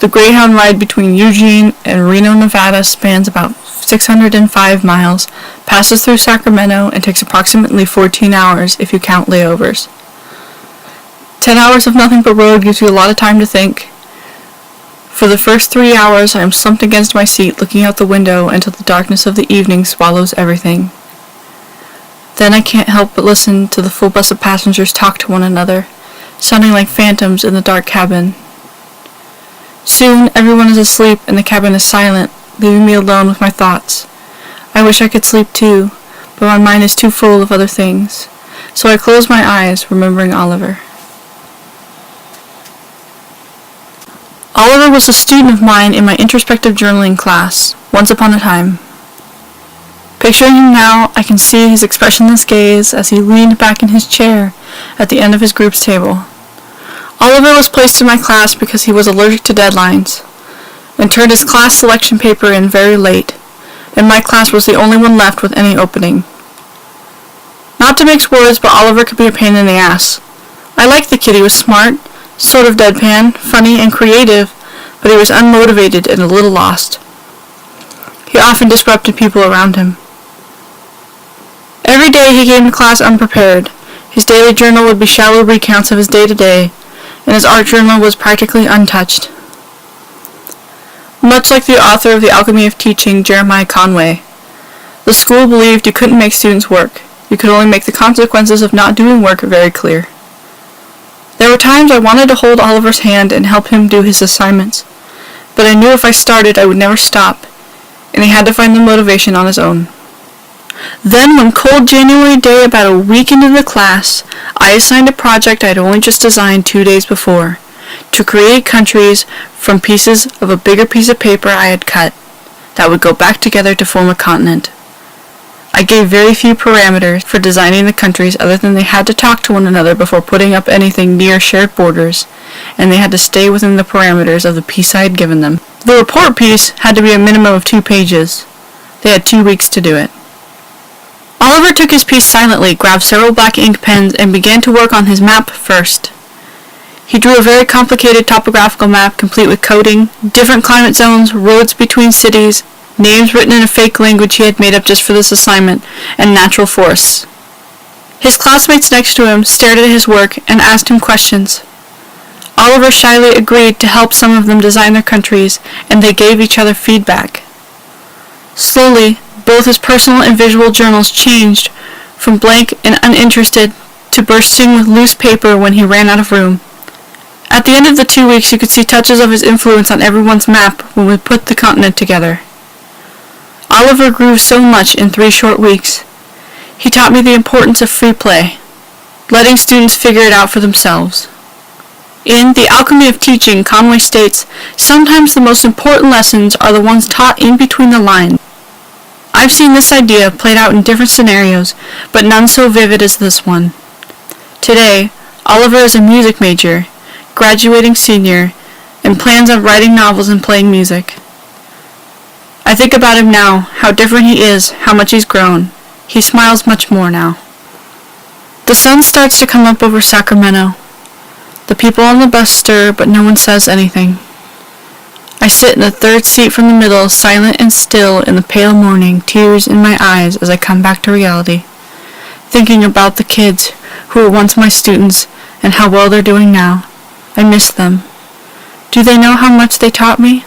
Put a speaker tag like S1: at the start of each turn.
S1: The Greyhound ride between Eugene and Reno, Nevada spans about 605 miles, passes through Sacramento, and takes approximately 14 hours if you count layovers. 10 hours of nothing but road gives you a lot of time to think. For the first 3 hours, I am slumped against my seat looking out the window until the darkness of the evening swallows everything. Then I can't help but listen to the full bus of passengers talk to one another, sounding like phantoms in the dark cabin. Soon, everyone is asleep and the cabin is silent, leaving me alone with my thoughts. I wish I could sleep too, but my mind is too full of other things, so I close my eyes, remembering Oliver. Oliver was a student of mine in my introspective journaling class, once upon a time. Picturing him now, I can see his expressionless gaze as he leaned back in his chair at the end of his group's table. Oliver was placed in my class because he was allergic to deadlines, and turned his class selection paper in very late, and my class was the only one left with any opening. Not to mix words, but Oliver could be a pain in the ass. I liked the kid. He was smart, sort of deadpan, funny, and creative, but he was unmotivated and a little lost. He often disrupted people around him. Every day he came to class unprepared. His daily journal would be shallow recounts of his day-to-day, and his art journal was practically untouched. Much like the author of The Alchemy of Teaching, Jeremiah Conway, the school believed you couldn't make students work. You could only make the consequences of not doing work very clear. There were times I wanted to hold Oliver's hand and help him do his assignments, but I knew if I started I would never stop, and he had to find the motivation on his own. Then, one cold January day about a week into the class, I assigned a project I had only just designed 2 days before, to create countries from pieces of a bigger piece of paper I had cut, that would go back together to form a continent. I gave very few parameters for designing the countries other than they had to talk to one another before putting up anything near shared borders, and they had to stay within the parameters of the piece I had given them. The report piece had to be a minimum of 2 pages. They had 2 weeks to do it. Oliver took his piece silently, grabbed several black ink pens, and began to work on his map first. He drew a very complicated topographical map complete with coding, different climate zones, roads between cities, names written in a fake language he had made up just for this assignment, and natural forests. His classmates next to him stared at his work and asked him questions. Oliver shyly agreed to help some of them design their countries, and they gave each other feedback. Slowly, both his personal and visual journals changed from blank and uninterested to bursting with loose paper when he ran out of room. At the end of the 2 weeks, you could see touches of his influence on everyone's map when we put the continent together. Oliver grew so much in 3 short weeks. He taught me the importance of free play, letting students figure it out for themselves. In The Alchemy of Teaching, Conway states, "Sometimes the most important lessons are the ones taught in between the lines." I've seen this idea played out in different scenarios, but none so vivid as this one. Today, Oliver is a music major, graduating senior, and plans on writing novels and playing music. I think about him now, how different he is, how much he's grown. He smiles much more now. The sun starts to come up over Sacramento. The people on the bus stir, but no one says anything. I sit in the third seat from the middle, silent and still in the pale morning, tears in my eyes as I come back to reality, thinking about the kids who were once my students and how well they're doing now. I miss them. Do they know how much they taught me?